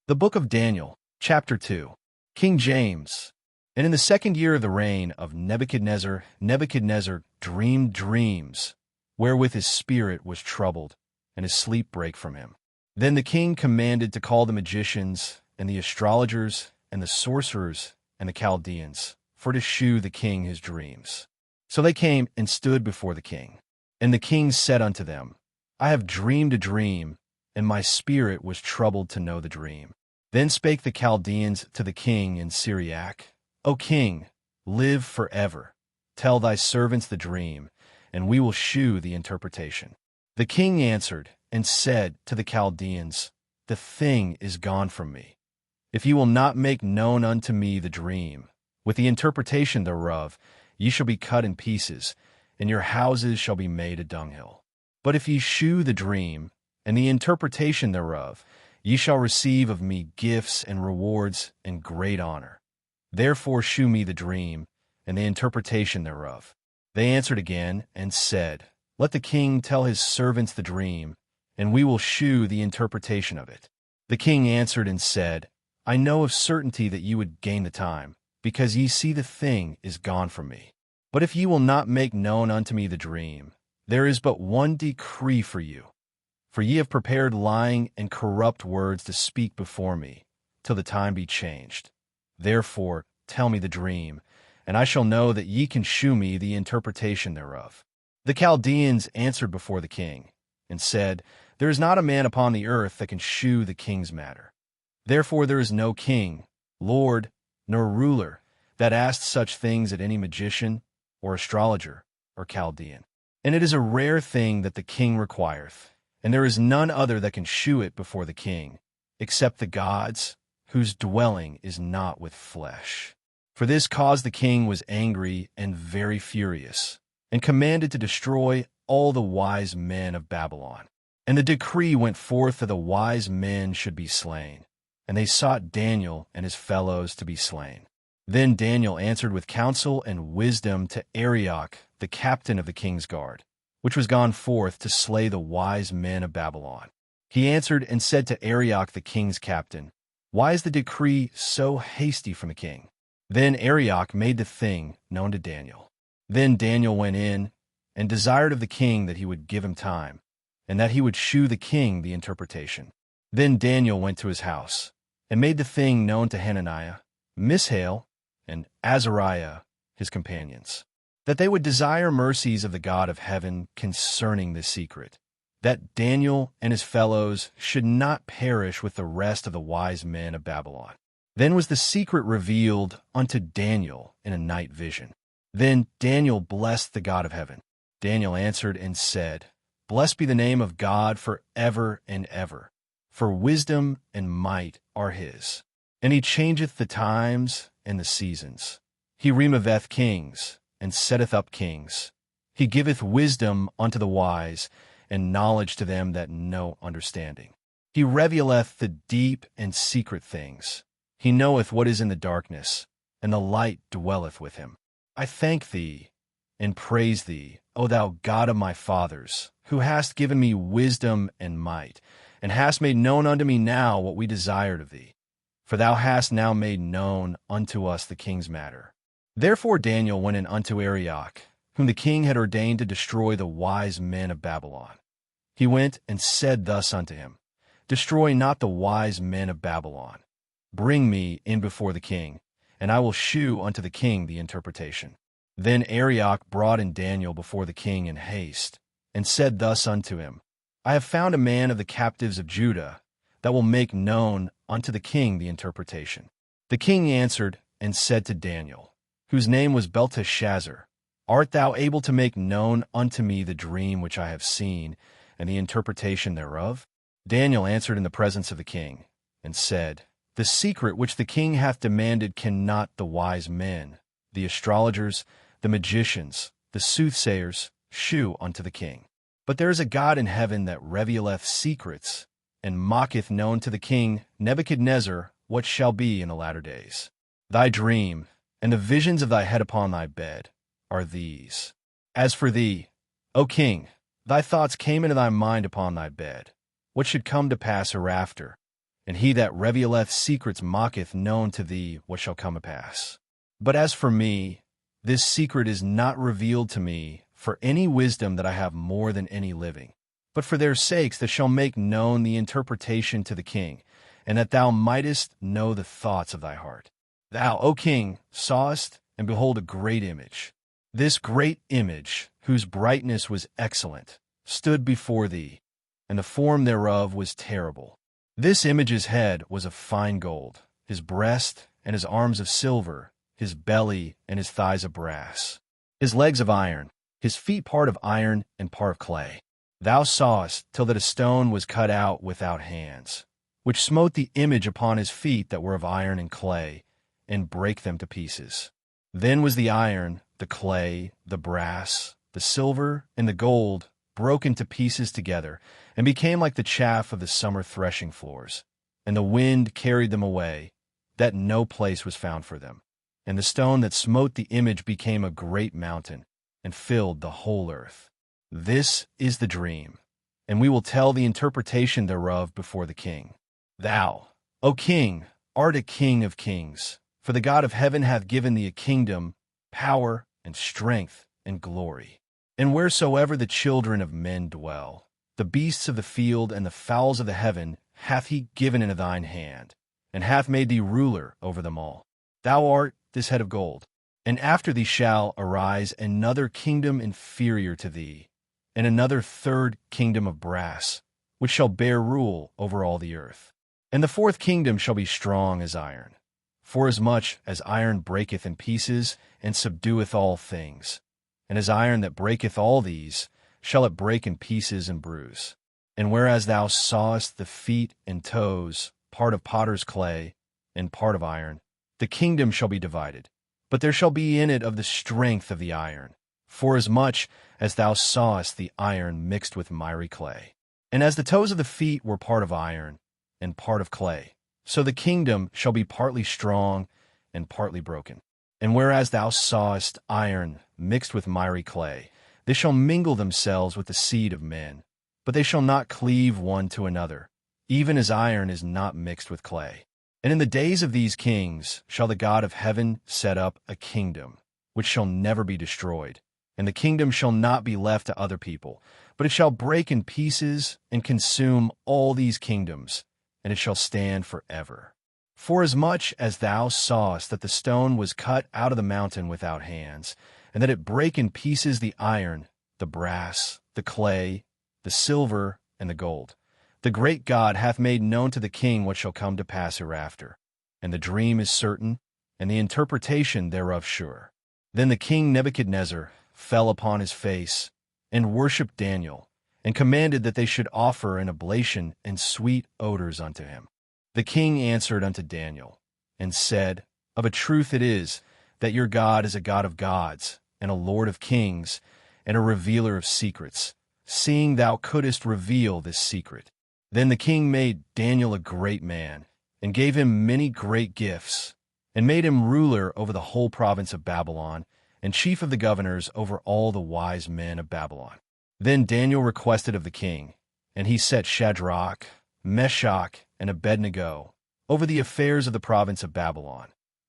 The Book of Daniel, Chapter 2. King James. And in the 2nd year of the reign of Nebuchadnezzar, Nebuchadnezzar dreamed dreams, wherewith his spirit was troubled, and his sleep brake from him. Then the king commanded to call the magicians, and the astrologers, and the sorcerers, and the Chaldeans, for to shew the king his dreams. So they came and stood before the king. And the king said unto them, I have dreamed a dream, and my spirit was troubled to know the dream. Then spake the Chaldeans to the king in Syriac, O king, live forever. Tell thy servants the dream, and we will shew the interpretation. The king answered and said to the Chaldeans, The thing is gone from me. If ye will not make known unto me the dream, with the interpretation thereof, ye shall be cut in pieces, and your houses shall be made a dunghill. But if ye shew the dream, and the interpretation thereof, ye shall receive of me gifts and rewards and great honor. Therefore shew me the dream, and the interpretation thereof. They answered again and said, Let the king tell his servants the dream, and we will shew the interpretation of it. The king answered and said, I know of certainty that ye would gain the time, because ye see the thing is gone from me. But if ye will not make known unto me the dream, there is but one decree for you. For ye have prepared lying and corrupt words to speak before me, till the time be changed. Therefore tell me the dream, and I shall know that ye can shew me the interpretation thereof. The Chaldeans answered before the king, and said, There is not a man upon the earth that can shew the king's matter. Therefore there is no king, lord, nor ruler, that asked such things at any magician, or astrologer, or Chaldean. And it is a rare thing that the king requireth, and there is none other that can shew it before the king, except the gods, whose dwelling is not with flesh. For this cause the king was angry and very furious, and commanded to destroy all the wise men of Babylon. And the decree went forth that the wise men should be slain, and they sought Daniel and his fellows to be slain. Then Daniel answered with counsel and wisdom to Arioch, the captain of the king's guard, which was gone forth to slay the wise men of Babylon. He answered and said to Arioch the king's captain, Why is the decree so hasty from the king? Then Arioch made the thing known to Daniel. Then Daniel went in and desired of the king that he would give him time, and that he would shew the king the interpretation. Then Daniel went to his house, and made the thing known to Hananiah, Mishael, and Azariah his companions, that they would desire mercies of the God of heaven concerning this secret, that Daniel and his fellows should not perish with the rest of the wise men of Babylon. Then was the secret revealed unto Daniel in a night vision. Then Daniel blessed the God of heaven. Daniel answered and said, Blessed be the name of God for ever and ever, for wisdom and might are his. And he changeth the times and the seasons. He removeth kings, and setteth up kings. He giveth wisdom unto the wise, and knowledge to them that know understanding. He revealeth the deep and secret things. He knoweth what is in the darkness, and the light dwelleth with him. I thank thee, and praise thee, O thou God of my fathers, who hast given me wisdom and might, and hast made known unto me now what we desired of thee. For thou hast now made known unto us the king's matter. Therefore Daniel went in unto Arioch, whom the king had ordained to destroy the wise men of Babylon. He went and said thus unto him, Destroy not the wise men of Babylon. Bring me in before the king, and I will shew unto the king the interpretation. Then Arioch brought in Daniel before the king in haste, and said thus unto him, I have found a man of the captives of Judah, that will make known unto the king the interpretation. The king answered and said to Daniel, whose name was Belteshazzar, Art thou able to make known unto me the dream which I have seen, and the interpretation thereof? Daniel answered in the presence of the king, and said, The secret which the king hath demanded cannot the wise men, the astrologers, the magicians, the soothsayers, shew unto the king. But there is a God in heaven that revealeth secrets, and mocketh known to the king Nebuchadnezzar what shall be in the latter days. Thy dream, and the visions of thy head upon thy bed, are these. As for thee, O king, thy thoughts came into thy mind upon thy bed, what should come to pass hereafter, and he that revealeth secrets mocketh known to thee what shall come to pass. But as for me, this secret is not revealed to me for any wisdom that I have more than any living, but for their sakes that shall make known the interpretation to the king, and that thou mightest know the thoughts of thy heart. Thou, O king, sawest, and behold, a great image. This great image, whose brightness was excellent, stood before thee, and the form thereof was terrible. This image's head was of fine gold, his breast and his arms of silver, his belly and his thighs of brass, his legs of iron, his feet part of iron and part of clay. Thou sawest till that a stone was cut out without hands, which smote the image upon his feet that were of iron and clay, and brake them to pieces. Then was the iron, the clay, the brass, the silver, and the gold broken to pieces together, and became like the chaff of the summer threshing floors. And the wind carried them away, that no place was found for them. And the stone that smote the image became a great mountain, and filled the whole earth. This is the dream, and we will tell the interpretation thereof before the king. Thou, O king, art a king of kings, for the God of heaven hath given thee a kingdom, power, and strength, and glory. And wheresoever the children of men dwell, the beasts of the field and the fowls of the heaven hath he given into thine hand, and hath made thee ruler over them all. Thou art this head of gold, and after thee shall arise another kingdom inferior to thee, and another third kingdom of brass, which shall bear rule over all the earth. And the fourth kingdom shall be strong as iron, forasmuch as iron breaketh in pieces, and subdueth all things. And as iron that breaketh all these, shall it break in pieces and bruise. And whereas thou sawest the feet and toes, part of potter's clay, and part of iron, the kingdom shall be divided, but there shall be in it of the strength of the iron, forasmuch as thou sawest the iron mixed with miry clay. And as the toes of the feet were part of iron, and part of clay, so the kingdom shall be partly strong and partly broken. And whereas thou sawest iron mixed with miry clay, they shall mingle themselves with the seed of men, but they shall not cleave one to another, even as iron is not mixed with clay. And in the days of these kings shall the God of heaven set up a kingdom, which shall never be destroyed. And the kingdom shall not be left to other people, but it shall break in pieces and consume all these kingdoms, and it shall stand forever. Forasmuch as thou sawest that the stone was cut out of the mountain without hands, and that it brake in pieces the iron, the brass, the clay, the silver, and the gold, the great God hath made known to the king what shall come to pass hereafter. And the dream is certain, and the interpretation thereof sure. Then the king Nebuchadnezzar fell upon his face, and worshipped Daniel, and commanded that they should offer an oblation and sweet odors unto him. The king answered unto Daniel, and said, Of a truth it is, that your God is a God of gods, and a Lord of kings, and a revealer of secrets, seeing thou couldest reveal this secret. Then the king made Daniel a great man, and gave him many great gifts, and made him ruler over the whole province of Babylon, and chief of the governors over all the wise men of Babylon. Then Daniel requested of the king, and he set Shadrach, Meshach, and Abednego over the affairs of the province of Babylon.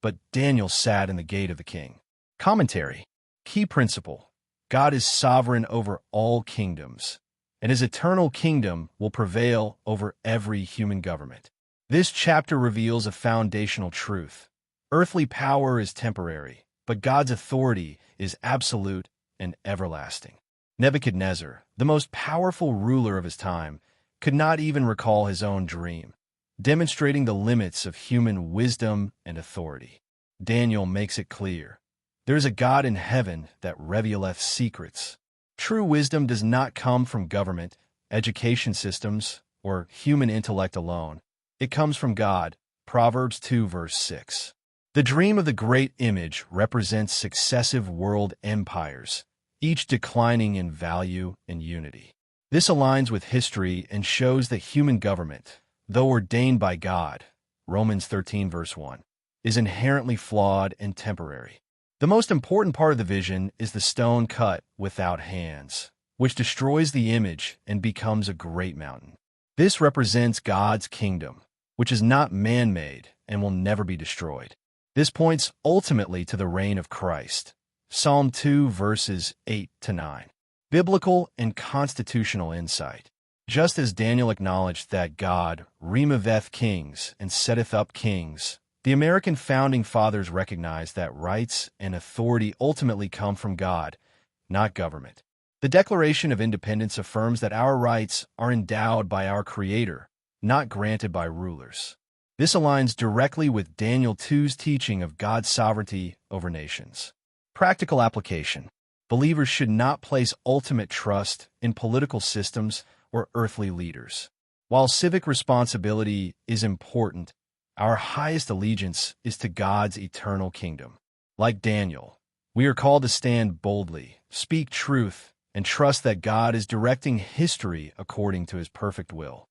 But Daniel sat in the gate of the king. Commentary. Key principle. God is sovereign over all kingdoms, and his eternal kingdom will prevail over every human government. This chapter reveals a foundational truth. Earthly power is temporary, but God's authority is absolute and everlasting. Nebuchadnezzar, the most powerful ruler of his time, could not even recall his own dream, demonstrating the limits of human wisdom and authority. Daniel makes it clear. There is a God in heaven that revealeth secrets. True wisdom does not come from government, education systems, or human intellect alone. It comes from God. Proverbs 2 verse 6. The dream of the great image represents successive world empires, each declining in value and unity. This aligns with history and shows that human government, though ordained by God, Romans 13 verse 1, is inherently flawed and temporary. The most important part of the vision is the stone cut without hands, which destroys the image and becomes a great mountain. This represents God's kingdom, which is not man-made and will never be destroyed. This points ultimately to the reign of Christ. Psalm 2, verses 8 to 9. Biblical and constitutional insight. Just as Daniel acknowledged that God removeth kings and setteth up kings, the American founding fathers recognized that rights and authority ultimately come from God, not government. The Declaration of Independence affirms that our rights are endowed by our Creator, not granted by rulers. This aligns directly with Daniel 2's teaching of God's sovereignty over nations. Practical application. Believers should not place ultimate trust in political systems or earthly leaders. While civic responsibility is important, our highest allegiance is to God's eternal kingdom. Like Daniel, we are called to stand boldly, speak truth, and trust that God is directing history according to His perfect will.